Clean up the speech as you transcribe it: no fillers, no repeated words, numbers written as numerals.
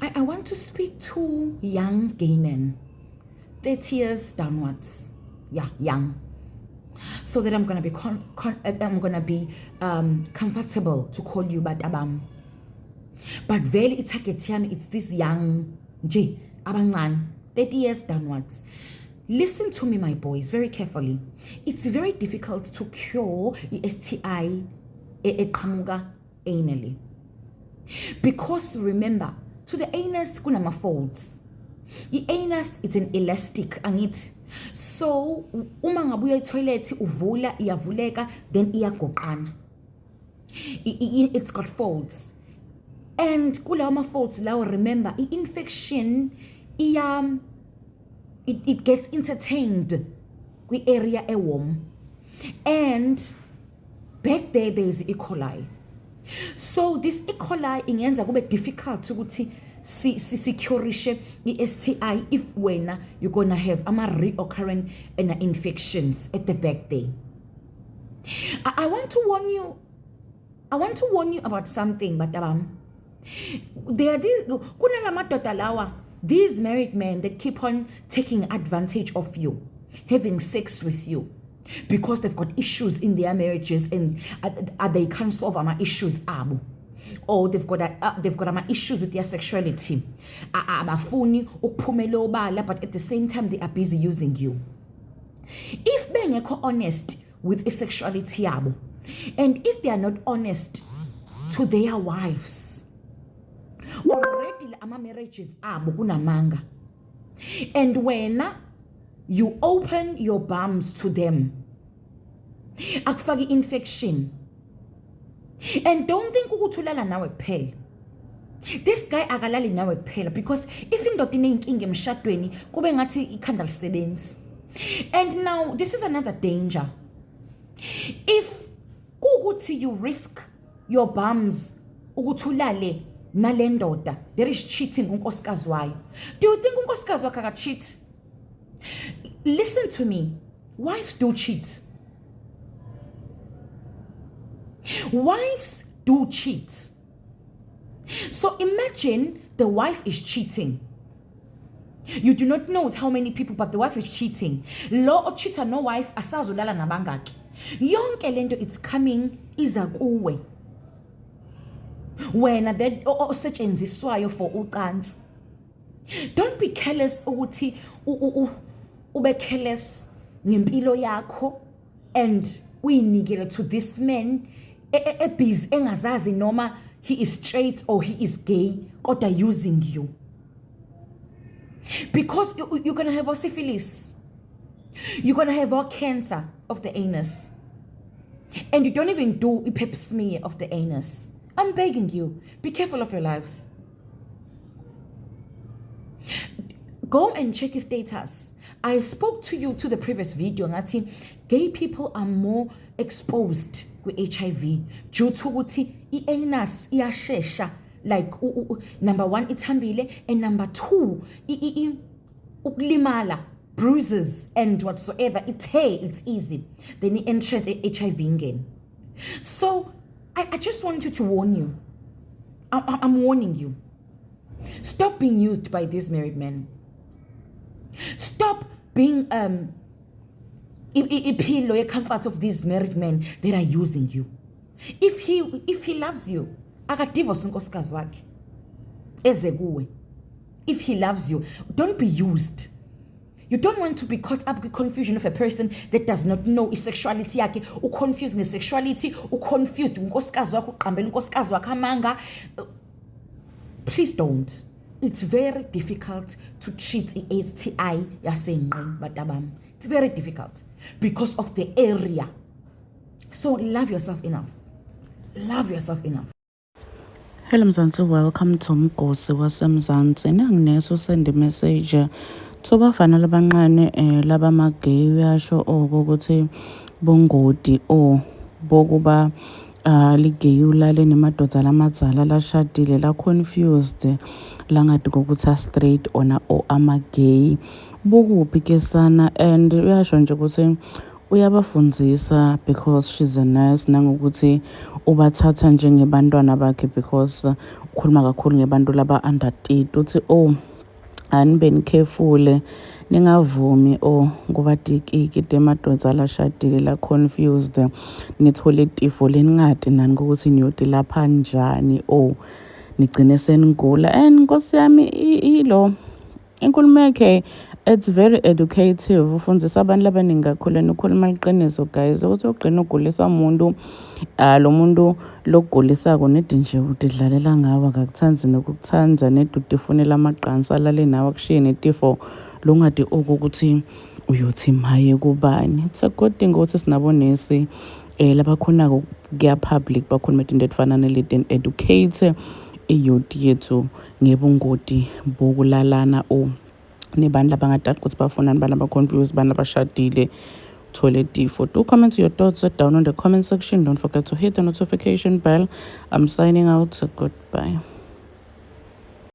I want to speak to young gay men, 30 years downwards. Yeah, young. So that I'm gonna be comfortable to call you Batabam. But really, it's this young J abangan 30 years downwards. Listen to me, my boys, very carefully. It's very difficult to cure the STI anally. Because remember, to the anus kunama folds. The anus is an elastic angit. So uma ngabuya toilet uvula iyavuleka then iyagoqana. It's got folds. And kulawa folds lawo, remember, infection it gets entertained kwi area warm. And back there's E. coli. So this E. coli ingenza kube difficult ukuthi securishe i-STI if wena you're gonna have reoccurring infections at the back there. I want to warn you about something, but there are these married men that keep on taking advantage of you, having sex with you, because they've got issues in their marriages and they can't solve issues or they've got issues with their sexuality. But at the same time they are busy using you. If they're honest with a sexuality and if they are not honest to their wives, already ama marriages kunamanga. And when you open your bums to them, akufaki infection. And don't think ukutulala nawe kuphela. This guy akalali nawe kuphela, because if indoda inenkinga emshadweni kube ngathi ikhanda lisebenzi. And now this is another danger. If kukuthi you risk your bums ukutulale nalendoda, there is cheating unkosikazi wayo. Do you think unkosikazi wakhe akacheat? Listen to me. Wives do cheat. Wives do cheat. So imagine the wife is cheating. You do not know with how many people, but the wife is cheating. Law or cheater, no wife, asazulala nabangaki. Yonke lento it's coming iza kuwe. Wena that osetshenziswayo for ucansi. Don't be careless ukuthi ube careless ngempilo yakho and uyinikele to this man ebhizi engazazi noma he is straight or he is gay kodwa using you. Because you're going to have a syphilis. You're going to have a cancer of the anus. And you don't even do a pap smear of the anus. I'm begging you, be careful of your lives. Go and check his status. I spoke to you to the previous video. Ngathi gay people are more exposed with HIV due to ukuthi i-anus iyashesha. Like number one, itambile, and number two, ukulimala, bruises and whatsoever. It's easy. Then it enters HIV again. So I just want you to warn you. I'm warning you. Stop being used by these married men. Stop being a comfort of these married men that are using you. If he loves you, akadivorce unkosikazi wakhe eze kuwe. If he loves you, don't be used. You don't want to be caught up with confusion of a person that does not know his sexuality yakhe, confused in sexuality, confused unkosikazi wakhe uqambela unkosikazi wakhe amanga. Please don't. It's very difficult to treat the STI yasenqe batabam. It's very difficult because of the area. So love yourself enough. Love yourself enough. Hello Mzansi, welcome to Mgosi waseMzansi. Nangineso send a message to bafana labancane laba magay uyasho ukuthi bongodi o bokuba ligay ulale nemadoda lamadzala lashadile la confused langathi ukuthi straight ona o amagay bokuphi ke sana. And uyasho nje ukuthi uyabafundzisa because she's a nurse, nangokuthi ubathatha njengebantwana bakhe because ukhuluma kakhulu ngebantu laba under 30 uthi anibeni careful ningavumi kubatikiki temadodza lashadile la confused nithole tifo leningati nani ukuthi niyoti lapha njani nigcine senigula. And Nkosi yami ilo inkulumo yakhe it's very educative, ufundisa abantu labaningi kakhulu nokhuluma iqiniso guys ukuthi ugcina ugulisa umuntu lo muntu lokugulisako nedi nje udidlalela ngawo akakuthanzi nokukuthanza nedi udifunela amaqansa alale nawe akushiye netifo longadi ukuthi uyothi maye kubani. It's a good thing ukuthi sinabonesi labakhona kuya public bakhuluma into efana neleti educate iyouth yethu ngebungoti bokulalana nebantu labangadadi ukuthi bafunani, abantu abaconfused, abantu abashadile, uthole tifo. Do comment your thoughts down on the comment section. Don't forget to hit the notification bell. I'm signing out. Goodbye.